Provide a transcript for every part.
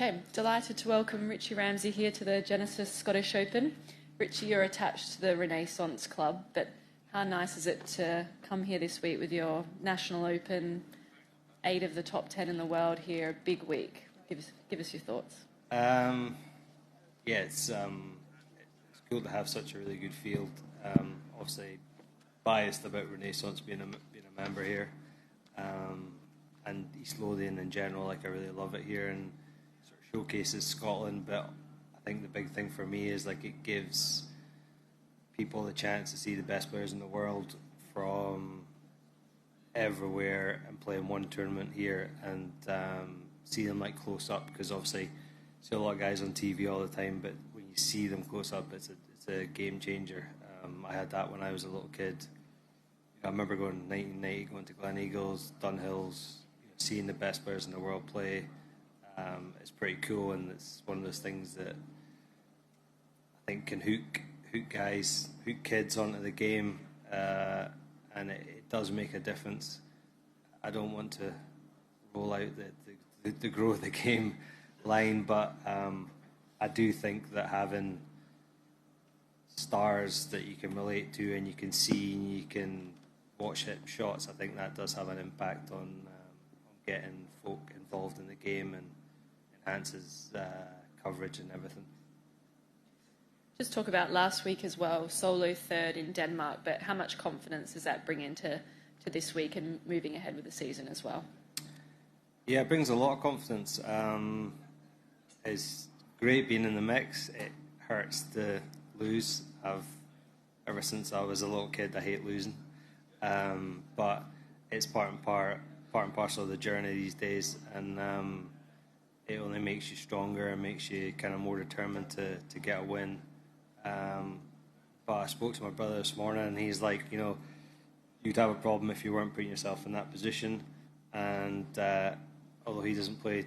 Okay, delighted to welcome Richie Ramsay here to the Genesis Scottish Open. Richie, you're attached to the Renaissance Club, but how nice is it to come here this week with your National Open, 8 of the top 10 in the world here, big week? Give us your thoughts. It's cool to have such a really good field. Obviously, biased about Renaissance being a member here, and East Lothian in general. Like, I really love it here and sort of showcases Scotland. But I think the big thing for me is like it gives people the chance to see the best players in the world from everywhere and play in one tournament here and see them like close up, because obviously you see a lot of guys on TV all the time, but when you see them close up, it's a game changer. I had that when I was a little kid. I remember going in 1990, going to Gleneagles, Dunhills, seeing the best players in the world play. It's pretty cool, and it's one of those things that I think can hook kids onto the game, and it does make a difference. I don't want to roll out the grow the game line, but I do think that having stars that you can relate to and you can see and you can watch hit shots, I think that does have an impact on getting folk involved in the game and enhances coverage and everything. Just talk about last week as well, solo third in Denmark, but how much confidence does that bring into this week and moving ahead with the season as well? Yeah, it brings a lot of confidence. It's great being in the mix. It hurts to lose. Ever since I was a little kid, I hate losing. But it's part and parcel of the journey these days, and it only makes you stronger and makes you kind of more determined to get a win. But I spoke to my brother this morning, and he's like, you'd have a problem if you weren't putting yourself in that position. And although he doesn't play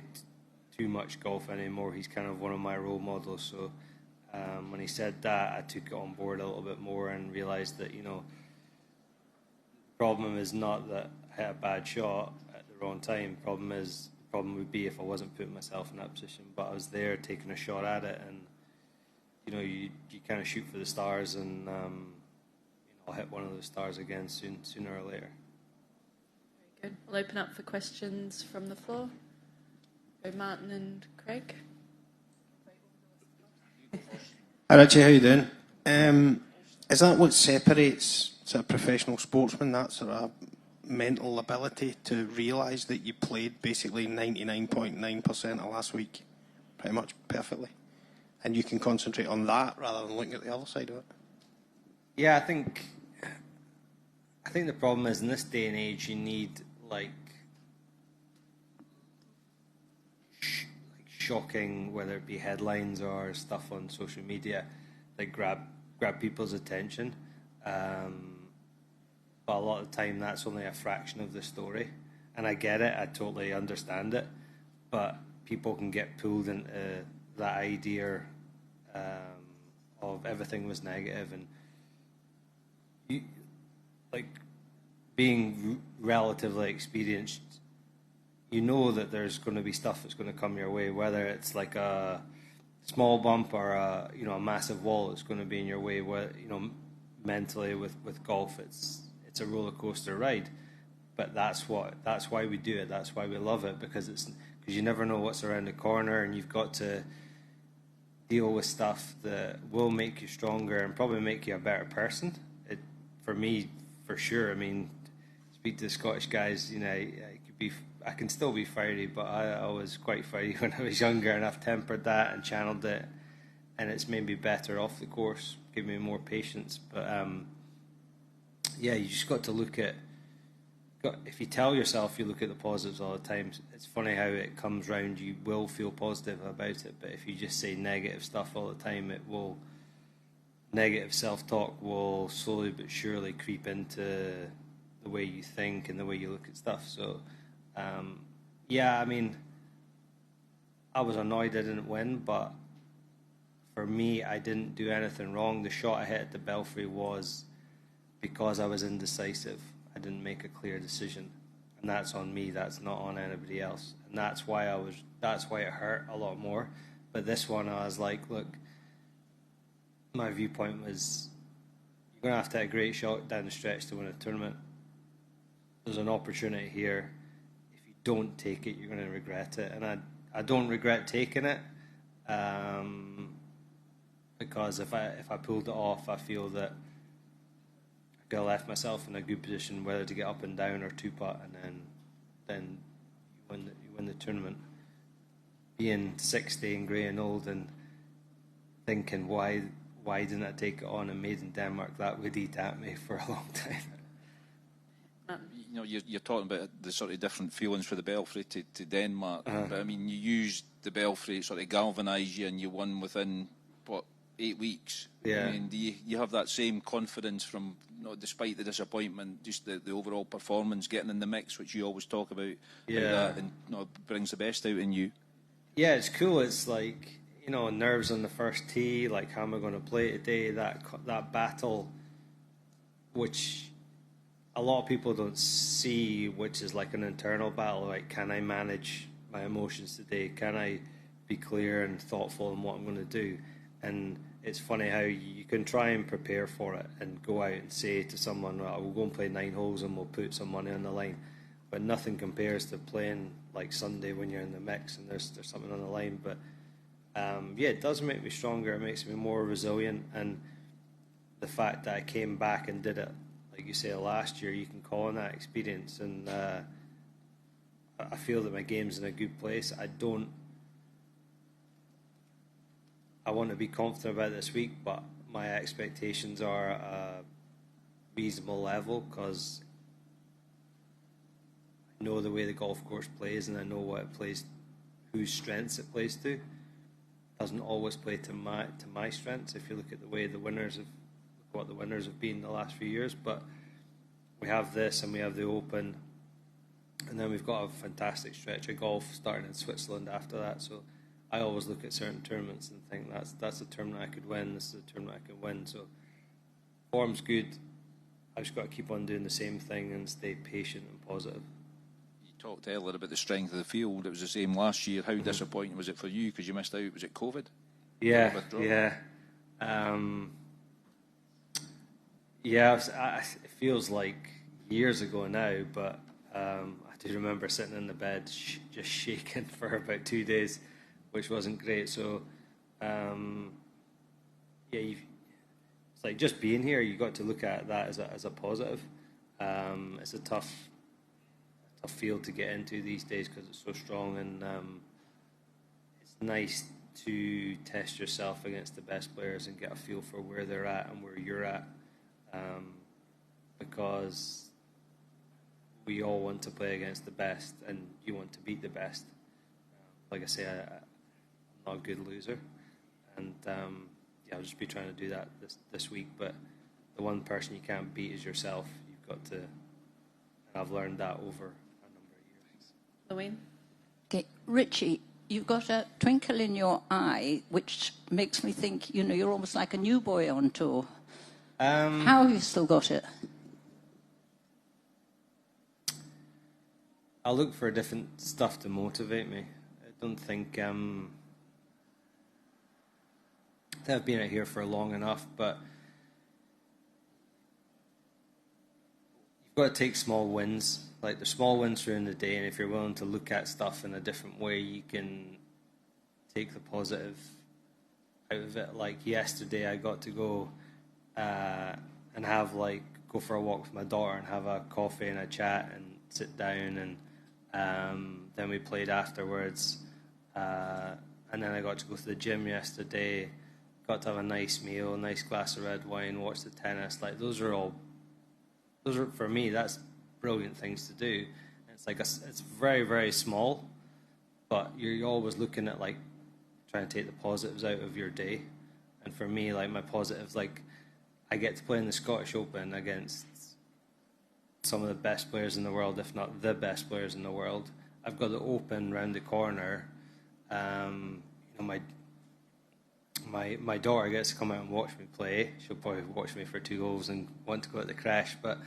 too much golf anymore, he's kind of one of my role models. So when he said that, I took it on board a little bit more and realised that, the problem is not that I hit a bad shot at the wrong time. The problem would be if I wasn't putting myself in that position. But I was there taking a shot at it, and you kind of shoot for the stars, and I'll hit one of those stars again sooner or later. Very good. We'll open up for questions from the floor. Go Martin and Craig. Hi Richie, how you doing? Is that what separates sort of professional sportsmen, that sort of mental ability to realise that you played basically 99.9% of last week pretty much perfectly, and you can concentrate on that rather than looking at the other side of it? Yeah, I think the problem is in this day and age you need shocking, whether it be headlines or stuff on social media, that grab people's attention. But a lot of the time that's only a fraction of the story. And I get it, I totally understand it. But people can get pulled into that idea of everything was negative. And being relatively experienced, that there's going to be stuff that's going to come your way, whether it's like a small bump or a massive wall that's going to be in your way. Mentally with golf, it's a roller coaster ride, but that's why we do it. That's why we love it, because you never know what's around the corner, and you've got to deal with stuff that will make you stronger and probably make you a better person. For me, for sure. I mean, speak to the Scottish guys. I can still be fiery, but I was quite fiery when I was younger, and I've tempered that and channeled it, and it's made me better off the course, give me more patience. But you just got to look at. If you tell yourself you look at the positives all the time, it's funny how it comes round. You will feel positive about it, but if you just say negative stuff all the time, negative self-talk will slowly but surely creep into the way you think and the way you look at stuff. So. I was annoyed I didn't win, but for me, I didn't do anything wrong. The shot I hit at the Belfry was because I was indecisive. I didn't make a clear decision. and that's on me. That's not on anybody else, and that's why it hurt a lot more. But this one, I was like, look, my viewpoint was, you're going to have to hit a great shot down the stretch to win a tournament. There's an opportunity here. If you don't take it, you're going to regret it. And I don't regret taking it, because if I pulled it off, I feel that I could have left myself in a good position, whether to get up and down or two-putt, and then you win the tournament. Being 60 and grey and old and thinking, why didn't I take it on and made in Denmark? That would eat at me for a long time. You know, you're talking about the sort of different feelings for the Belfry to Denmark, but I mean, you used the Belfry to sort of galvanise you, and you won within, 8 weeks? Yeah. I mean, do you have that same confidence from, despite the disappointment, just the overall performance, getting in the mix, which you always talk about, Yeah. how that brings the best out in you? Yeah, it's cool. It's like, nerves on the first tee, like how am I going to play today, that battle, which a lot of people don't see, which is like an internal battle, like, can I manage my emotions today? Can I be clear and thoughtful in what I'm going to do? And it's funny how you can try and prepare for it and go out and say to someone, well, we'll go and play 9 holes and we'll put some money on the line. But nothing compares to playing like Sunday when you're in the mix and there's something on the line. But yeah, it does make me stronger. It makes me more resilient. And the fact that I came back and did it, like you say, last year, you can call on that experience. And I feel that my game's in a good place. I want to be confident about this week, but my expectations are a reasonable level, because I know the way the golf course plays, and I know what it plays, whose strengths it plays to. It doesn't always play to my strengths. If you look at the way what the winners have been the last few years, but we have this and we have the Open, and then we've got a fantastic stretch of golf starting in Switzerland after that. So I always look at certain tournaments and think that's a tournament I could win. This is a tournament I can win. So form's good. I've just got to keep on doing the same thing and stay patient and positive. You talked earlier about the strength of the field. It was the same last year. How disappointing was it for you because you missed out? Was it COVID? Yeah. It feels like years ago now, but I do remember sitting in the bed just shaking for about 2 days, which wasn't great. So, it's like just being here, you got to look at that as a positive. It's a tough field to get into these days because it's so strong, and it's nice to test yourself against the best players and get a feel for where they're at and where you're at, because we all want to play against the best, and you want to beat the best. Like I say, I'm not a good loser, and I'll just be trying to do that this week. But the one person you can't beat is yourself. You've got to, and I've learned that over a number of years. Louise? Okay, Richie, you've got a twinkle in your eye, which makes me think, you're almost like a new boy on tour. How have you still got it? I look for different stuff to motivate me. I don't think I've been out here for long enough, but you've got to take small wins. Like, the small wins during the day, and if you're willing to look at stuff in a different way, you can take the positive out of it. Like yesterday, I got to go and go for a walk with my daughter and have a coffee and a chat and sit down, and then we played afterwards, and then I got to go to the gym yesterday, got to have a nice meal, a nice glass of red wine, watch the tennis. Like, those are for me, that's brilliant things to do. And it's like it's very, very small, but you're always looking at, like, trying to take the positives out of your day. And for me, like, my positives, like, I get to play in the Scottish Open against some of the best players in the world, if not the best players in the world. I've got the Open round the corner. My daughter gets to come out and watch me play. She'll probably watch me for 2 holes and want to go at the crash. But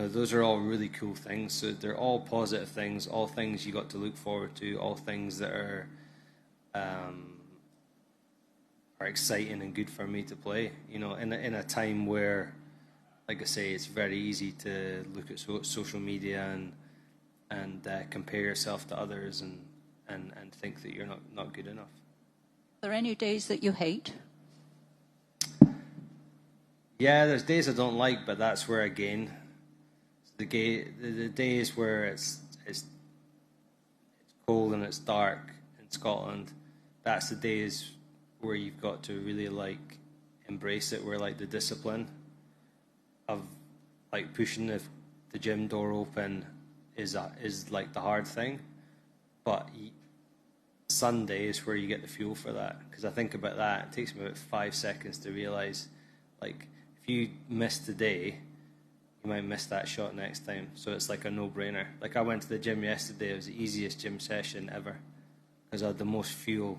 those are all really cool things. So they're all positive things, all things you got to look forward to, all things that are exciting and good for me to play. In a time where, like I say, it's very easy to look at social media and compare yourself to others and think that you're not good enough. Are there any days that you hate? Yeah, there's days I don't like, but that's where, again, the days where it's cold and it's dark in Scotland, that's the days where you've got to really embrace it, where the discipline of pushing the gym door open is the hard thing, but Sunday is where you get the fuel for that. Because I think about that, it takes me about 5 seconds to realise, if you miss today, you might miss that shot next time. So it's a no-brainer. I went to the gym yesterday, it was the easiest gym session ever, because I had the most fuel,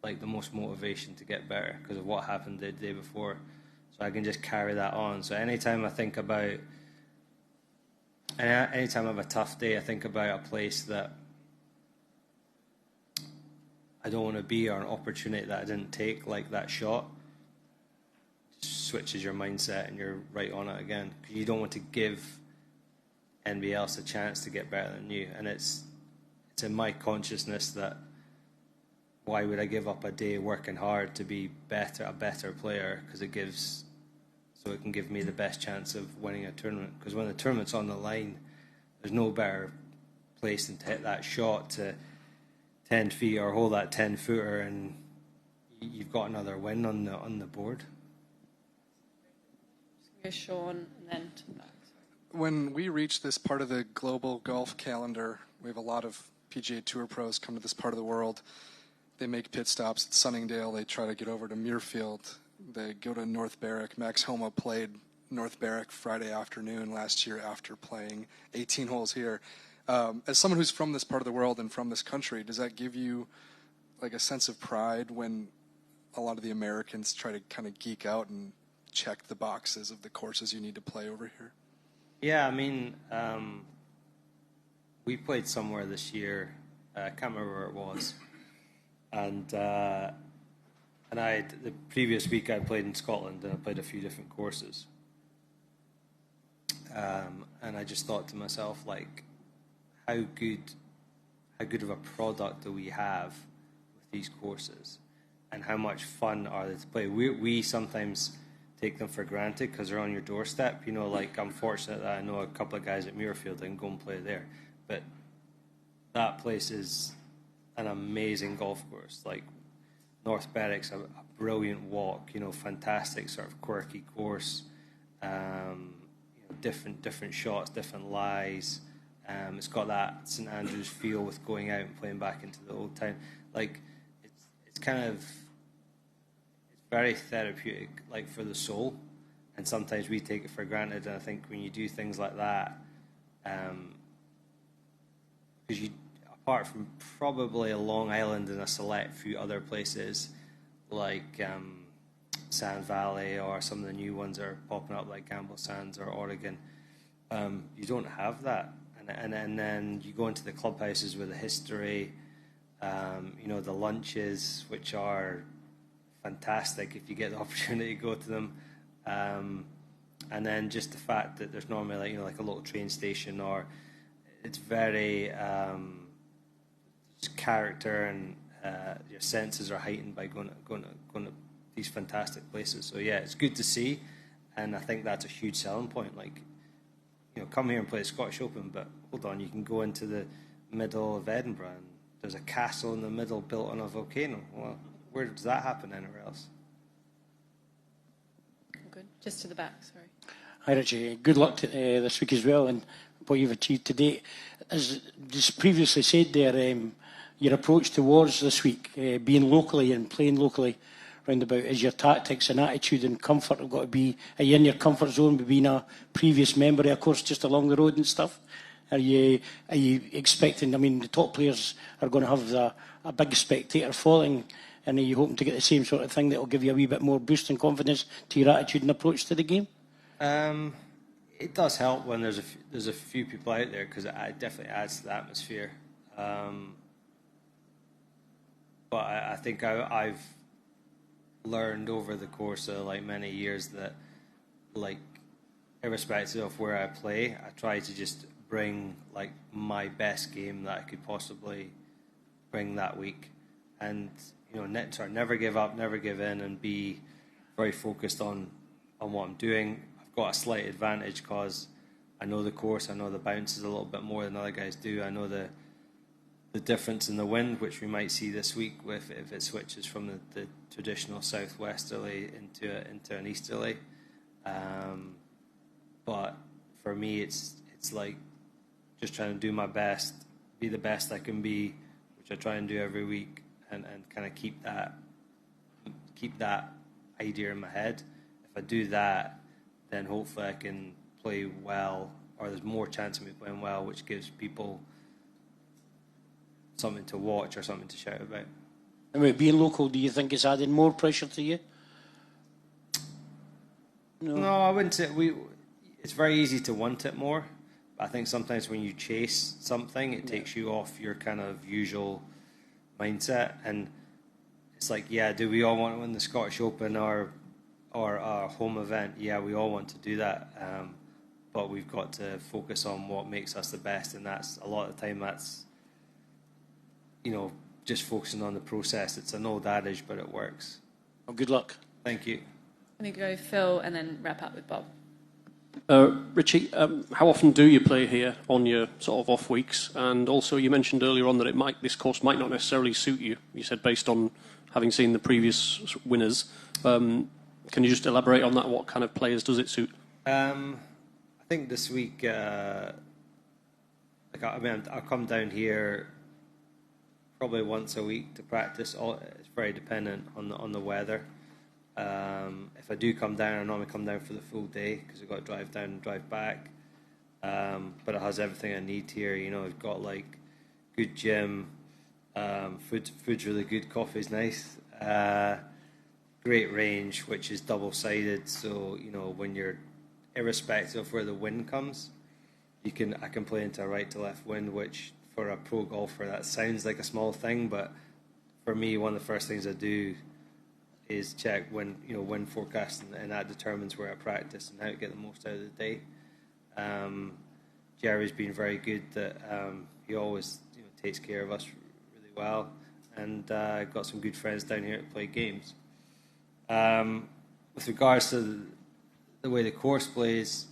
the most motivation to get better because of what happened the day before. So I can just carry that on. So anytime I have a tough day, I think about a place that I don't want to be, or an opportunity that I didn't take, like that shot, switches your mindset and you're right on it again. Because you don't want to give anybody else a chance to get better than you. And it's in my consciousness that why would I give up a day working hard to be a better player? Because it can give me the best chance of winning a tournament. Because when the tournament's on the line, there's no better place than to hit that shot to 10 feet or hold that 10-footer, and you've got another win on the board. Sean, and then to the back. When we reach this part of the global golf calendar, we have a lot of PGA Tour pros come to this part of the world. They make pit stops at Sunningdale. They try to get over to Muirfield. They go to North Berwick. Max Homa played North Berwick Friday afternoon last year after playing 18 holes here. As someone who's from this part of the world and from this country, does that give you a sense of pride when a lot of the Americans try to kind of geek out and check the boxes of the courses you need to play over here? Yeah, I mean, we played somewhere this year. I can't remember where it was. And the previous week I played in Scotland, and I played a few different courses. And I just thought to myself, how good of a product do we have with these courses, and how much fun are they to play? We sometimes take them for granted because they're on your doorstep. I'm fortunate that I know a couple of guys at Muirfield and go and play there. But that place is an amazing golf course. North Berwick's a brilliant walk, fantastic sort of quirky course, different shots, different lies. It's got that St Andrews feel with going out and playing back into the old town. It's very therapeutic, for the soul. And sometimes we take it for granted. And I think when you do things like that, because apart from probably a Long Island and a select few other places like Sand Valley or some of the new ones that are popping up like Gamble Sands or Oregon, you don't have that. And then you go into the clubhouses with the history, the lunches, which are fantastic if you get the opportunity to go to them. And then just the fact that there's normally a little train station, or it's very character, and your senses are heightened by going to these fantastic places. So yeah, it's good to see, and I think that's a huge selling point. Come here and play the Scottish Open, but hold on, you can go into the middle of Edinburgh and there's a castle in the middle built on a volcano. Well, where does that happen anywhere else? Good. Just to the back, sorry. Hi, Richie. Good luck this week as well, and what you've achieved to date. As just previously said there, your approach towards this week, being locally and playing locally, roundabout, is your tactics and attitude and comfort have got to be, are you in your comfort zone with being a previous member of a course just along the road and stuff? Are you expecting, the top players are going to have a big spectator following, and are you hoping to get the same sort of thing that will give you a wee bit more boost and confidence to your attitude and approach to the game? it does help when there's a few people out there, because it definitely adds to the atmosphere. But I think I've learned over the course of like many years that, like, irrespective of where I play, I try to just bring like my best game that I could possibly bring that week, and never give up, never give in, and be very focused on what I'm doing. I've got a slight advantage because I know the course, I know the bounces a little bit more than other guys do. I know the difference in the wind, which we might see this week if it switches from the traditional southwesterly into an easterly. But for me, it's like just trying to do my best, be the best I can be, which I try and do every week, and kind of keep that idea in my head. If I do that, then hopefully I can play well, or there's more chance of me playing well, which gives people something to watch or something to shout about. And with being local, do you think it's adding more pressure to you? No, I wouldn't say it's very easy to want it more. But I think sometimes when you chase something, it takes you off your kind of usual mindset, and it's like, do we all want to win the Scottish Open or our home event? Yeah, we all want to do that, but we've got to focus on what makes us the best, and that's a lot of the time that's just focusing on the process. It's an old adage, but it works. Well, good luck. Thank you. I'm going to go Phil and then wrap up with Bob. Richie, how often do you play here on your sort of off weeks? And also, you mentioned earlier on that this course might not necessarily suit you. You said based on having seen the previous winners. Can you just elaborate on that? What kind of players does it suit? I think this week, I'll come down here probably once a week to practice. It's very dependent on the weather. If I do come down, I normally come down for the full day because I've got to drive down and drive back. But it has everything I need here. I've got like good gym, food's really good, coffee's nice, great range, which is double-sided. So when you're, irrespective of where the wind comes, I can play into a right to left wind, which for a pro golfer that sounds like a small thing, but for me, one of the first things I do is check wind forecast, and that determines where I practice and how to get the most out of the day. Jerry's been very good that he always takes care of us really well, and I've got some good friends down here to play games. With regards to the way the course plays,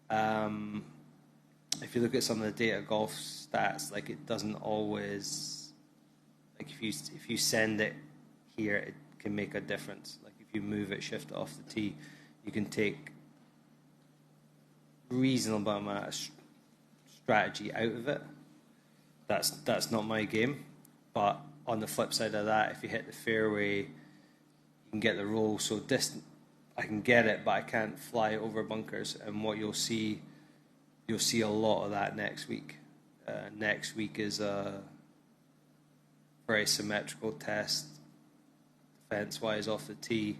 if you look at some of the data golf stats, like it doesn't always, like if you send it here, it can make a difference. Like if you move it, shift it off the tee, you can take reasonable amount of strategy out of it. That's not my game. But on the flip side of that, if you hit the fairway, you can get the roll so distant. I can get it, but I can't fly over bunkers. And what you'll see a lot of that next week. Next week is a very symmetrical test, defense-wise off the tee.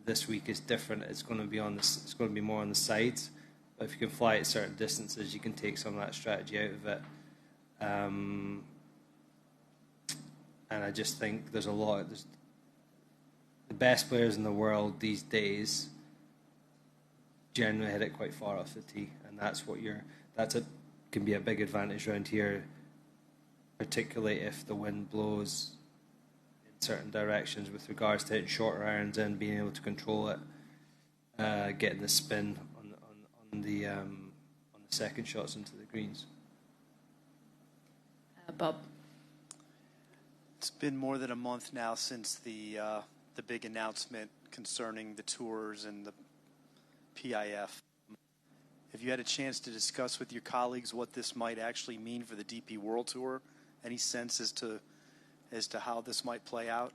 This week is different. It's going to be more on the sides. But if you can fly at certain distances, you can take some of that strategy out of it. And I just think there's the best players in the world these days generally hit it quite far off the tee, and can be a big advantage around here, particularly if the wind blows in certain directions with regards to hitting shorter irons and being able to control it, getting the spin on the second shots into the greens. Bob. It's been more than a month now since the big announcement concerning the tours and the PIF. Have you had a chance to discuss with your colleagues what this might actually mean for the DP World Tour? Any sense as to how this might play out?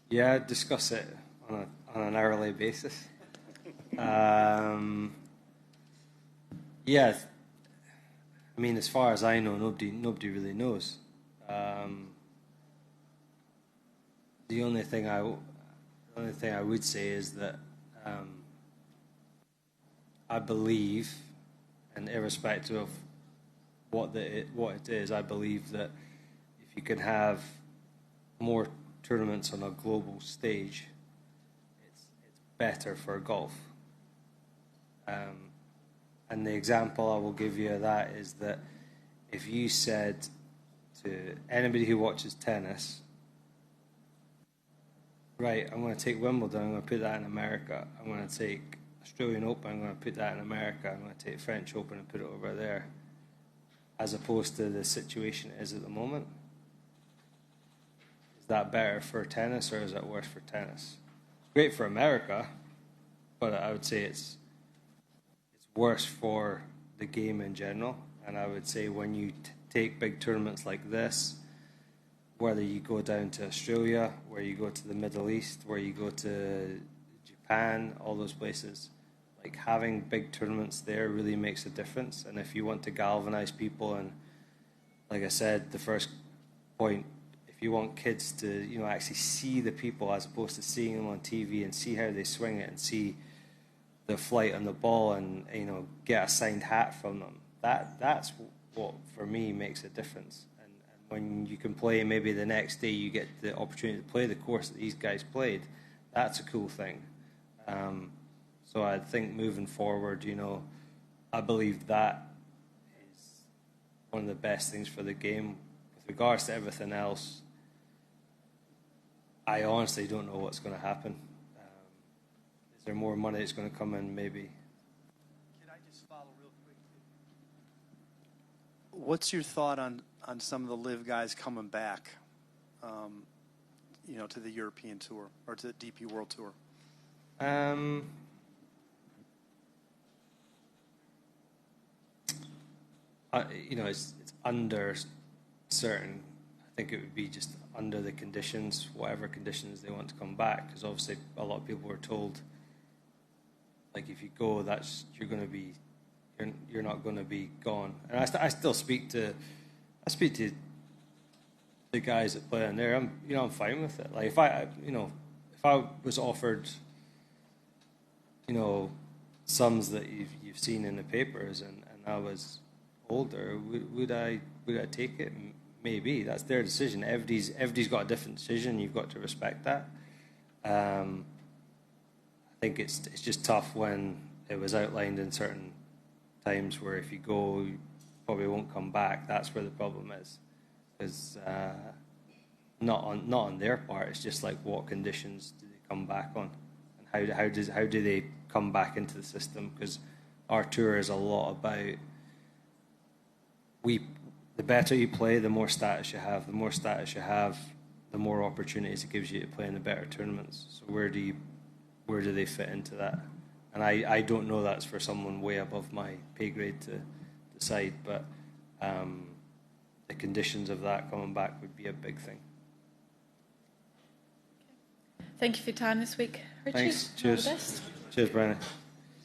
Yeah, discuss it on an hourly basis. Yeah, I mean, as far as I know, nobody really knows. The only thing The only thing I would say is that I believe, and irrespective of what it is, I believe that if you can have more tournaments on a global stage, it's better for golf. And the example I will give you of that is that if you said to anybody who watches tennis, right, I'm going to take Wimbledon, I'm going to put that in America, I'm going to take Australian Open, I'm going to put that in America, I'm going to take French Open and put it over there, as opposed to the situation it is at the moment. Is that better for tennis or is it worse for tennis? It's great for America, but I would say it's worse for the game in general. And I would say when you take big tournaments like this, whether you go down to Australia, where you go to the Middle East, where you go to Japan, all those places, like having big tournaments there really makes a difference. And if you want to galvanize people, and like I said, the first point, if you want kids to, actually see the people as opposed to seeing them on TV and see how they swing it and see the flight on the ball and, get a signed hat from them, that's what, for me, makes a difference. And when you can play, maybe the next day you get the opportunity to play the course that these guys played, that's a cool thing. So I think moving forward, I believe that is one of the best things for the game. With regards to everything else, I honestly don't know what's going to happen. Is there more money that's going to come in? Maybe. Can I just follow real quick? What's your thought on some of the live guys coming back, to the European Tour or to the DP World Tour? It's under certain. I think it would be just under the conditions, whatever conditions they want to come back. Because obviously, a lot of people were told, like, if you go, you're not going to be gone. And I still speak to the guys that play in there. I'm fine with it. Like if I was offered, sums that you've seen in the papers, and I was older, would I take it? Maybe. That's their decision. Everybody's got a different decision. You've got to respect that. I think it's just tough when it was outlined in certain times where if you go, you probably won't come back. That's where the problem is. Because not on their part. It's just like, what conditions do they come back on, and how do they come back into the system? Because our tour is a lot about the better you play, the more status you have. The more status you have, the more opportunities it gives you to play in the better tournaments. So where do they fit into that? And I don't know. That's for someone way above my pay grade to decide. But the conditions of that coming back would be a big thing. Thank you for your time this week, Richie. Thanks. Cheers. All the best. Cheers, Brian.